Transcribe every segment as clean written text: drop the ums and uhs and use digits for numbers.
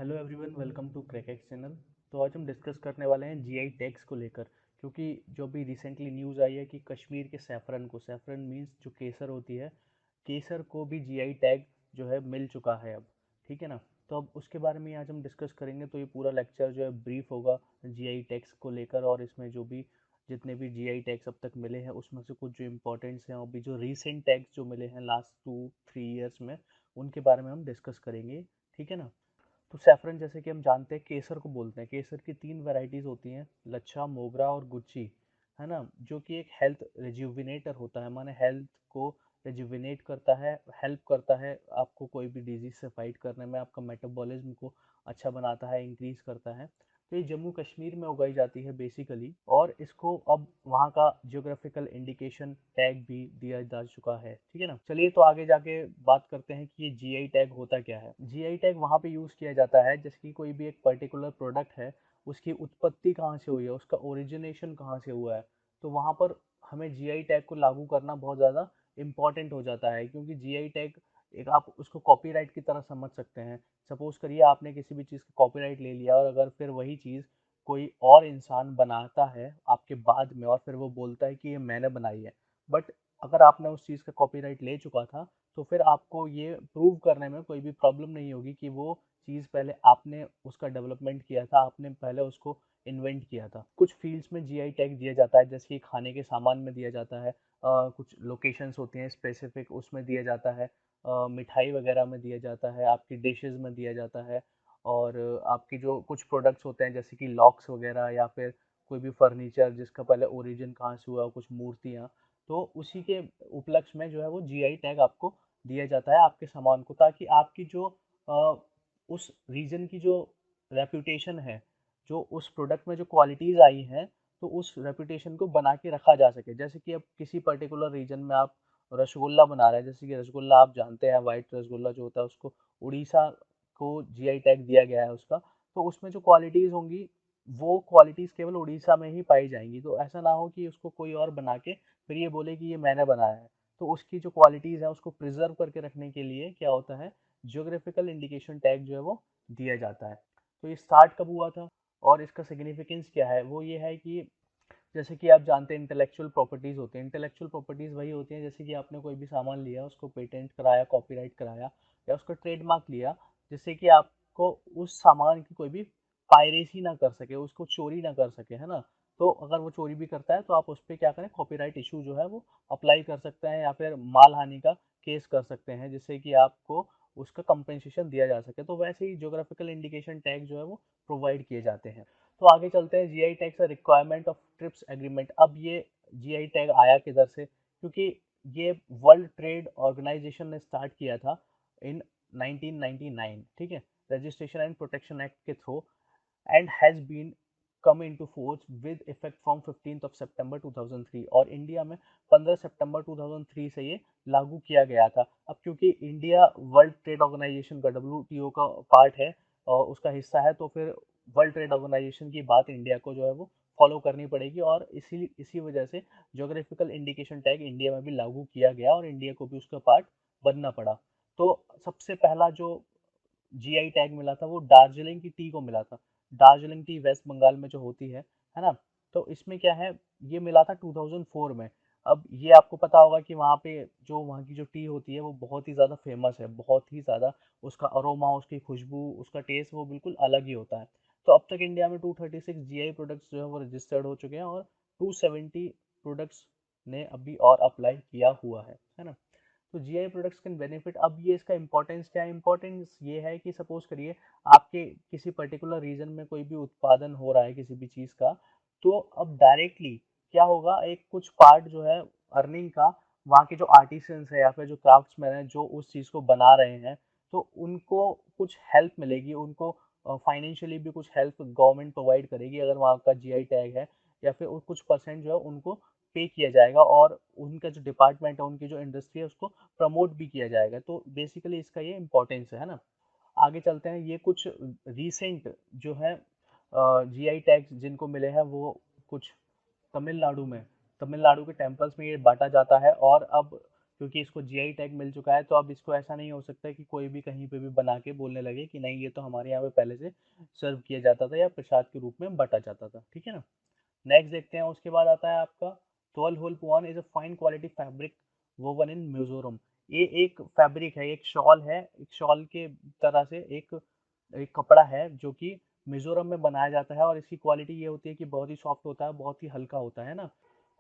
Hello everyone, welcome to Crackex channel. तो आज हम डिस्कस करने वाले हैं जीआई टैग्स को लेकर, क्योंकि जो भी रिसेंटली न्यूज़ आई है कि कश्मीर के सैफरन मीन्स जो केसर होती है, केसर को भी जीआई टैग जो है मिल चुका है अब। ठीक है ना। तो अब उसके बारे में आज हम डिस्कस करेंगे। तो ये पूरा लेक्चर जो है ब्रीफ होगा जीआई टैग्स को लेकर, और इसमें जो भी जितने भी जीआई टैग्स अब तक मिले हैं उसमें से कुछ जो इम्पोर्टेंट्स हैं, और भी जो रीसेंट टैग्स जो मिले हैं लास्ट 2-3 ईयर्स में, उनके बारे में हम डिस्कस करेंगे। ठीक है ना। तो सैफरन, जैसे कि हम जानते हैं, केसर को बोलते हैं। केसर की 3 वैरायटीज होती हैं, लच्छा, मोगरा और गुच्ची, है ना। जो कि एक हेल्थ रिज्यूविनेटर होता है, माने हेल्थ को रिज्यूविनेट करता है, हेल्प करता है आपको कोई भी डिजीज से फाइट करने में, आपका मेटाबॉलिज्म को अच्छा बनाता है, इंक्रीज करता है। तो ये जम्मू कश्मीर में उगाई जाती है बेसिकली, और इसको अब वहाँ का जियोग्राफिकल इंडिकेशन टैग भी दिया जा चुका है। ठीक है ना। चलिए तो आगे जाके बात करते हैं कि ये जीआई टैग होता क्या है। जीआई टैग वहाँ पे यूज़ किया जाता है जैसे कि कोई भी एक पर्टिकुलर प्रोडक्ट है, उसकी उत्पत्ति कहाँ से हुई है, उसका ओरिजिनेशन कहाँ से हुआ है, तो वहाँ पर हमें जीआई टैग को लागू करना बहुत ज़्यादा इम्पॉर्टेंट हो जाता है, क्योंकि जीआई टैग एक, आप उसको कॉपीराइट की तरह समझ सकते हैं। सपोज करिए आपने किसी भी चीज़ का कॉपीराइट ले लिया, और अगर फिर वही चीज़ कोई और इंसान बनाता है आपके बाद में, और फिर वो बोलता है कि ये मैंने बनाई है, बट अगर आपने उस चीज़ का कॉपीराइट ले चुका था, तो फिर आपको ये प्रूव करने में कोई भी प्रॉब्लम नहीं होगी कि वो चीज़ पहले आपने उसका डेवलपमेंट किया था, आपने पहले उसको इन्वेंट किया था। कुछ फील्ड्स में जीआई टैग दिया जाता है, जैसे कि खाने के सामान में दिया जाता है, कुछ लोकेशंस होती हैं स्पेसिफिक, उसमें दिया जाता है, मिठाई वगैरह में दिया जाता है, आपकी डिशेस में दिया जाता है, और आपकी जो कुछ प्रोडक्ट्स होते हैं जैसे कि लॉक्स वगैरह, या फिर कोई भी फर्नीचर जिसका पहले ओरिजिन कहाँ से हुआ, कुछ मूर्तियाँ, तो उसी के उपलक्ष्य में जो है वो जीआई टैग आपको दिया जाता है आपके सामान को, ताकि आपकी जो अ, उस रीजन की जो रेपुटेशन है, जो उस प्रोडक्ट में जो क्वालिटीज़ आई हैं, तो उस रेपुटेशन को बना के रखा जा सके। जैसे कि अब किसी पर्टिकुलर रीजन में आप रसगुल्ला बना रहे हैं, जैसे कि रसगुल्ला आप जानते हैं, वाइट रसगुल्ला जो होता है उसको उड़ीसा को जीआई टैग दिया गया है उसका। तो उसमें जो क्वालिटीज़ होंगी, वो क्वालिटीज़ केवल उड़ीसा में ही पाई जाएंगी। तो ऐसा ना हो कि उसको कोई और बना के फिर ये बोले कि ये मैंने बनाया है। तो उसकी जो क्वालिटीज़ है उसको प्रिजर्व करके रखने के लिए क्या होता है, जियोग्राफिकल इंडिकेशन टैग जो है वो दिया जाता है। तो ये स्टार्ट कब हुआ था और इसका सिग्निफिकेंस क्या है, वो ये है कि जैसे कि आप जानते हैं इंटेलेक्चुअल प्रॉपर्टीज होते हैं। इंटेलेक्चुअल प्रॉपर्टीज वही होती हैं, जैसे कि आपने कोई भी सामान लिया, उसको पेटेंट कराया, कॉपीराइट कराया, या उसका ट्रेडमार्क लिया, जिससे कि आपको उस सामान की कोई भी पायरेसी ना कर सके, उसको चोरी ना कर सके, है ना। तो अगर वो चोरी भी करता है तो आप उस पर क्या करें, कॉपीराइट इशू जो है वो अप्लाई कर सकते हैं, या फिर माल हानि का केस कर सकते हैं, जिससे कि आपको उसका कंपेंसेशन दिया जा सके। तो वैसे ही ज्योग्राफिकल इंडिकेशन टैग जो है वो प्रोवाइड किए जाते हैं। तो आगे चलते हैं, जीआई टैग का रिक्वायरमेंट ऑफ ट्रिप्स एग्रीमेंट। अब ये जीआई टैग आया किधर से, क्योंकि ये वर्ल्ड ट्रेड ऑर्गेनाइजेशन ने स्टार्ट किया था इन 1999। ठीक है, रजिस्ट्रेशन एंड प्रोटेक्शन एक्ट के through, and has been come into force with effect from 15 September 2003, और इंडिया में 15 सितंबर 2003 से ये लागू किया गया था। अब क्योंकि इंडिया वर्ल्ड ट्रेड ऑर्गेनाइजेशन का, डब्ल्यूटीओ का पार्ट है और उसका हिस्सा है, तो फिर वर्ल्ड ट्रेड ऑर्गेनाइजेशन की बात इंडिया को जो है वो फॉलो करनी पड़ेगी, और इसी वजह से ज्योग्राफिकल इंडिकेशन टैग इंडिया में भी लागू किया गया, और इंडिया को भी उसका पार्ट बनना पड़ा। तो सबसे पहला जो जीआई टैग मिला था वो दार्जिलिंग की टी को मिला था। दार्जिलिंग टी वेस्ट बंगाल में जो होती है ना। तो इसमें क्या है, ये मिला था 2004 में। अब ये आपको पता होगा कि वहाँ पे जो वहाँ की जो टी होती है वो बहुत ही ज़्यादा फेमस है, बहुत ही ज़्यादा। उसका अरोमा, उसकी खुशबू, उसका टेस्ट वो बिल्कुल अलग ही होता है। तो अब तक इंडिया में 236 जीआई प्रोडक्ट्स जो है वो रजिस्टर्ड हो चुके हैं, और 270 प्रोडक्ट्स ने अभी और अप्लाई किया हुआ है ना। तो जीआई प्रोडक्ट्स कैन बेनिफिट। अब ये इसका इंपॉर्टेंस क्या है, इंपॉर्टेंस ये है कि सपोज करिए आपके किसी पर्टिकुलर रीजन में कोई भी उत्पादन हो रहा है किसी भी चीज़ का, तो अब डायरेक्टली क्या होगा, एक कुछ पार्ट जो है अर्निंग का, वहाँ के जो आर्टिसंस है या फिर जो क्राफ्ट्समैन है जो उस चीज़ को बना रहे हैं, तो उनको कुछ हेल्प मिलेगी, उनको फाइनेंशियली भी कुछ हेल्प गवर्नमेंट प्रोवाइड करेगी अगर वहाँ का जीआई टैग है, या फिर कुछ परसेंट जो है उनको पे किया जाएगा, और उनका जो डिपार्टमेंट है, उनकी जो इंडस्ट्री है, उसको प्रमोट भी किया जाएगा। तो बेसिकली इसका ये इम्पोर्टेंस है ना। आगे चलते हैं, ये कुछ रीसेंट जो है जीआई टैग्स जिनको मिले हैं, वो कुछ तमिलनाडु में, तमिलनाडु के टेम्पल्स में ये बांटा जाता है। और अब क्योंकि इसको जीआई टैग मिल चुका है, तो अब इसको ऐसा नहीं हो सकता कि कोई भी कहीं पे भी बना के बोलने लगे कि नहीं ये तो हमारे यहाँ पे पहले से सर्व किया जाता था या प्रसाद के रूप में बटा जाता था, ठीक है ना। नेक्स्ट देखते हैं, उसके बाद आता है आपका Tawlhlohpuan is a fine quality fabric woven in Mizoram. ये एक फैब्रिक है, एक शॉल है, एक शॉल के तरह से एक एक कपड़ा है जो कि मिजोरम में बनाया जाता है, और इसकी क्वालिटी ये होती है कि बहुत ही सॉफ्ट होता है, बहुत ही हल्का होता है ना।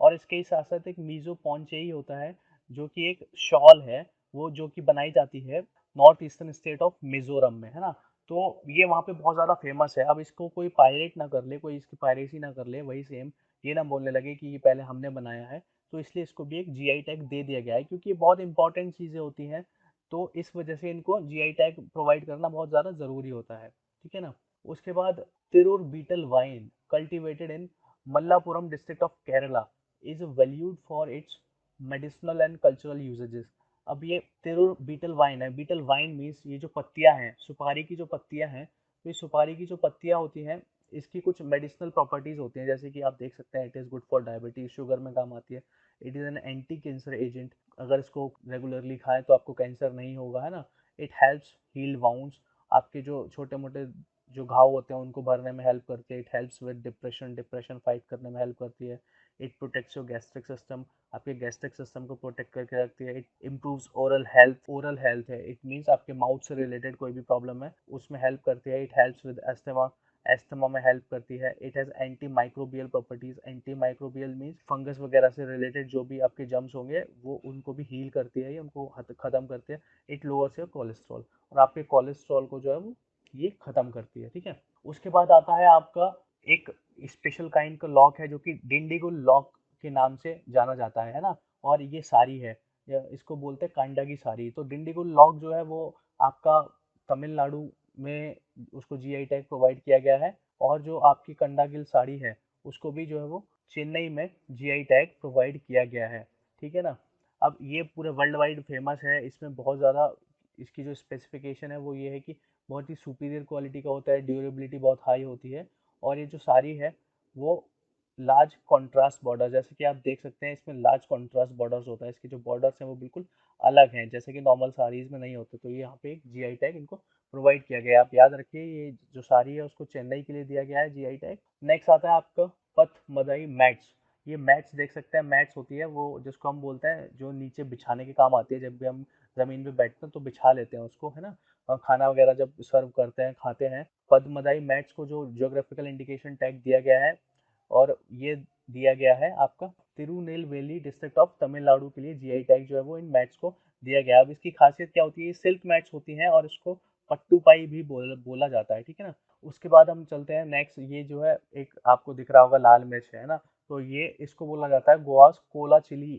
और इसके ही साथ साथ एक मीजो पॉन्चेई होता है जो कि एक शॉल है, वो जो कि बनाई जाती है north eastern state of Mizoram में, है ना। तो ये वहाँ पे बहुत ज़्यादा फेमस है। अब इसको कोई पायरेट ना कर ले, कोई इसकी पायरेसी ना कर ले, वही सेम ये ना बोलने लगे कि ये पहले हमने बनाया है, तो इसलिए इसको भी एक जीआई टैग दे दिया गया है, क्योंकि ये बहुत इंपॉर्टेंट चीज़ें होती हैं, तो इस वजह से इनको जीआई टैग प्रोवाइड करना बहुत ज़्यादा ज़रूरी होता है, ठीक है ना। उसके बाद Tirur betel vine cultivated in Malappuram district of Kerala is valued for its medicinal and cultural usages. अब ये तिरुर बीटल वाइन है, बीटल वाइन मीन्स ये जो पत्तियां हैं, सुपारी की जो पत्तियां हैं, तो ये सुपारी की जो पत्तियां होती हैं, इसकी कुछ मेडिसिनल प्रॉपर्टीज होती हैं, जैसे कि आप देख सकते हैं it is good for diabetes, sugar में काम आती है, it is an anti cancer agent, अगर इसको रेगुलरली खाएं तो आपको कैंसर नहीं होगा, है ना। इट हेल्प्स हील वाउंड्स, आपके जो छोटे मोटे जो घाव होते हैं उनको भरने में हेल्प करती है। It helps with depression, depression fight करने में हेल्प करती है। It protects your gastric system, आपके गैस्ट्रिक सिस्टम को प्रोटेक्ट करके रखती है। It improves oral health, oral health है, इट मीन्स आपके माउथ से रिलेटेड कोई भी प्रॉब्लम है उसमें हेल्प करती है। It helps with asthma, asthma में हेल्प करती है। It has anti microbial properties, anti microbial means fungus वगैरह से रिलेटेड जो भी आपके जम्स होंगे वो उनको भी हील करती है, ये उनको खत्म करती है। इट लोअर्स योर कोलेस्ट्रॉल, और आपके कोलेस्ट्रॉल को जो है वो ये खत्म करती है, ठीक है। उसके बाद आता है आपका एक स्पेशल काइंड का लॉक है जो कि डिंडीगुल लॉक के नाम से जाना जाता है ना। और ये साड़ी है, इसको बोलते हैं कांडा की साड़ी। तो डिंडीगुल लॉक जो है वो आपका तमिलनाडु में उसको जीआई टैग प्रोवाइड किया गया है, और जो आपकी कंडागिल साड़ी है उसको भी जो है वो चेन्नई में जीआई टैग प्रोवाइड किया गया है, ठीक है ना। अब ये पूरे वर्ल्ड वाइड फेमस है, इसमें बहुत ज़्यादा इसकी जो स्पेसिफिकेशन है वो ये है कि बहुत ही सुपीरियर क्वालिटी का होता है, ड्यूरेबिलिटी बहुत हाई होती है, और ये जो साड़ी है वो लार्ज कॉन्ट्रास्ट बॉर्डर, जैसे कि आप देख सकते हैं इसमें लार्ज कॉन्ट्रास्ट बॉर्डर्स होता है, इसके जो बॉर्डर्स हैं वो बिल्कुल अलग हैं, जैसे कि नॉर्मल साड़ीज़ में नहीं होते। तो ये यहाँ पे एक जीआई टैग इनको प्रोवाइड किया गया है। आप याद रखिए ये जो साड़ी है उसको चेन्नई के लिए दिया गया है जीआई टैग। नेक्स्ट आता है आपका पथ मदाई मैट्स। ये मैट्स देख सकते हैं, मैट्स होती है वो जिसको हम बोलते हैं जो नीचे बिछाने के काम आती है, जब भी हम ज़मीन पे बैठते हैं तो बिछा लेते हैं उसको, है ना। और खाना वगैरह जब सर्व करते हैं, खाते हैं, पद्मदाई मैट्स को जो ज्योग्राफिकल इंडिकेशन टैग दिया गया है, और ये दिया गया है आपका तिरुनेलवेली डिस्ट्रिक्ट ऑफ तमिलनाडु के लिए जीआई टैग जो है वो इन मैट्स को दिया गया है। अब इसकी खासियत क्या होती है, सिल्क मैट्स होती हैं और इसको पट्टूपाई भी बोला जाता है, ठीक है ना। उसके बाद हम चलते हैं नेक्स्ट, ये जो है एक आपको दिख रहा होगा लाल मिर्च है ना, तो ये इसको बोला जाता है गोवास कोला चिली,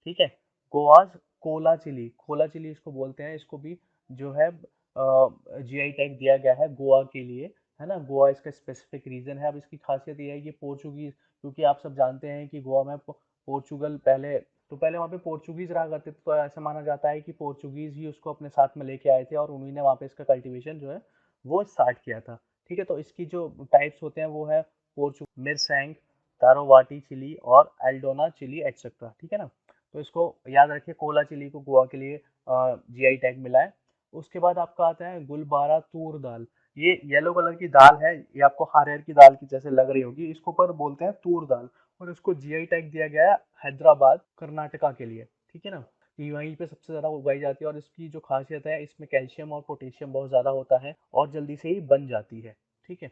ठीक है। गोवास कोला चिली, खोला चिली इसको बोलते हैं, इसको भी जो है जीआई टैग दिया गया है गोवा के लिए, है ना। गोवा इसका स्पेसिफिक रीजन है। अब इसकी खासियत ये है कि पोर्चुगीज, क्योंकि आप सब जानते हैं कि गोवा में पोर्चुगल पहले, तो पहले वहाँ पे पोर्चुगीज रहा करते थे, तो ऐसा माना जाता है कि पोर्चुगीज ही उसको अपने साथ में लेके आए थे और उन्हीं ने वहाँ पे इसका कल्टीवेशन जो है वो स्टार्ट किया था, ठीक है। तो इसकी जो टाइप्स होते हैं वो है पोर्चु मिरसैंग, तारोवाटी चिली और एल्डोना चिली एटसेट्रा, ठीक है ना। तो इसको याद रखिए, कोला चिली को गोवा के लिए जीआई टैग मिला है। उसके बाद आपका आता है गुलबारा तूर दाल। ये येलो कलर की दाल है, ये आपको हारेर की दाल की जैसे लग रही होगी, इसको पर बोलते हैं तूर दाल, और इसको जीआई टैग दिया गया है हैदराबाद कर्नाटका के लिए, ठीक है ना। ये वहीं पे सबसे ज़्यादा उगाई जाती है, और इसकी जो खासियत है इसमें कैल्शियम और पोटेशियम बहुत ज़्यादा होता है और जल्दी से ही बन जाती है, ठीक है।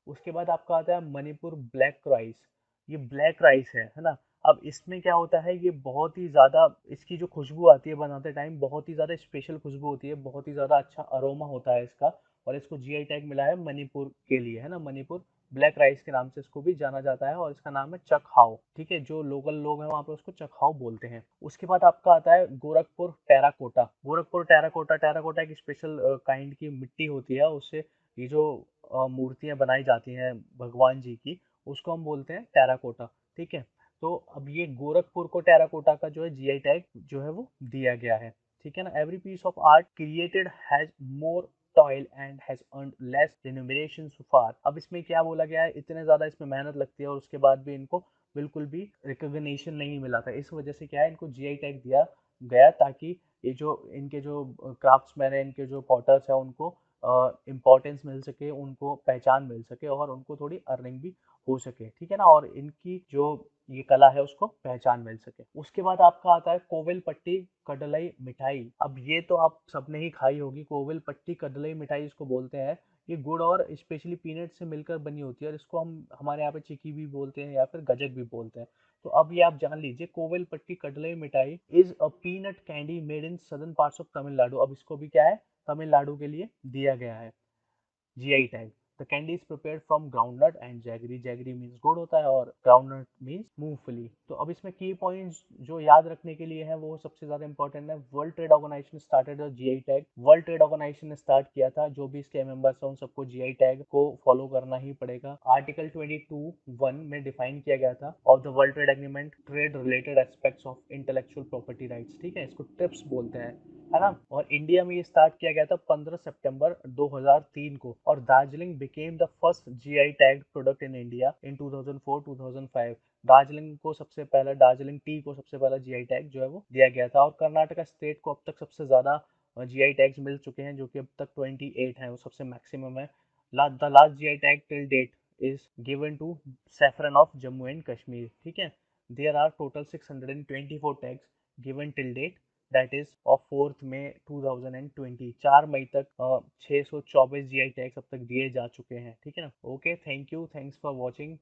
उसके बाद आपका आता है मणिपुर ब्लैक राइस। ये ब्लैक राइस है ना। अब इसमें क्या होता है, ये बहुत ही ज़्यादा इसकी जो खुशबू आती है बनाते टाइम, बहुत ही ज़्यादा स्पेशल खुशबू होती है, बहुत ही ज़्यादा अच्छा अरोमा होता है इसका, और इसको जीआई टैग मिला है मणिपुर के लिए, है ना। मणिपुर ब्लैक राइस के नाम से इसको भी जाना जाता है, और इसका नाम है चकहाव, ठीक है। जो लोकल लोग हैं वहाँ पे उसको चकहाव बोलते हैं। उसके बाद आपका आता है Gorakhpur terracotta. Gorakhpur terracotta, terracotta एक स्पेशल काइंड की मिट्टी होती है, उससे ये जो मूर्तियाँ बनाई जाती हैं भगवान जी की, उसको हम बोलते हैं टेराकोटा, ठीक है। तो अब ये गोरखपुर को टेराकोटा का जो है जीआई टैग जो है वो दिया गया है, ठीक है ना। Every piece of art created has more toil and has earned less remuneration so far. अब इसमें क्या बोला गया है, इतने ज़्यादा इसमें मेहनत लगती है और उसके बाद भी इनको बिल्कुल भी रिकॉग्निशन नहीं मिला था, इस वजह से क्या है इनको जीआई टैग दिया गया, ताकि ये जो इनके जो क्राफ्ट्समैन है, इनके जो पॉटर्स है, उनको इम्पोर्टेंस मिल सके, उनको पहचान मिल सके और उनको थोड़ी अर्निंग भी हो सके, ठीक है ना, और इनकी जो ये कला है उसको पहचान मिल सके। उसके बाद आपका आता है कोविलपट्टी कडलाई मिठाई। अब ये तो आप सबने ही खाई होगी, कोविलपट्टी कडलाई मिठाई इसको बोलते हैं। ये गुड़ और स्पेशली पीनट से मिलकर बनी होती है और इसको हम हमारे यहाँ पे चिक्की भी बोलते हैं या फिर गजक भी बोलते हैं। तो अब ये आप जान लीजिए, कोविलपट्टी कडलाई मिठाई is a peanut candy made in southern parts of Tamil Nadu. अब इसको भी क्या है, तमिलनाडु के लिए दिया गया है GI tag. The candy is prepared from groundnut and jaggery. Jaggery means गुड़ होता है और ग्राउंडनट मीन्स मूंगफली। तो अब इसमें की पॉइंट्स जो याद रखने के लिए है वो सबसे ज्यादा इंपॉर्टेंट है। World trade organization started GI tag. World trade organization ने स्टार्ट किया था, जो भी इसके मेंबर्स हैं उन सबको जीआई टैग को फॉलो करना ही पड़ेगा। आर्टिकल 22(1) में डिफाइन किया गया था of the world trade agreement, trade related aspects of intellectual property rights, ठीक है, इसको ट्रिप्स बोलते हैं, है ना। और इंडिया में ये स्टार्ट किया गया था 15 सितंबर 2003 को, और Darjeeling became the first GI tagged product in India in 2004-2005। Darjeeling को सबसे पहला, दार्जिलिंग टी को सबसे पहला जीआई टैग जो है वो दिया गया था। और कर्नाटका स्टेट को अब तक सबसे ज्यादा जीआई टैग्स मिल चुके हैं, जो कि अब तक 28 हैं, वो सबसे मैक्सिमम है। The last GI tag till date is given to saffron of Jammu and Kashmir, ठीक है। There are total 624 tags given till date, that is of 4 May 2020। 4 मई तक 624 जीआई टैग्स अब तक दिए जा चुके हैं, ठीक है ना। Okay, thank you, thanks for watching.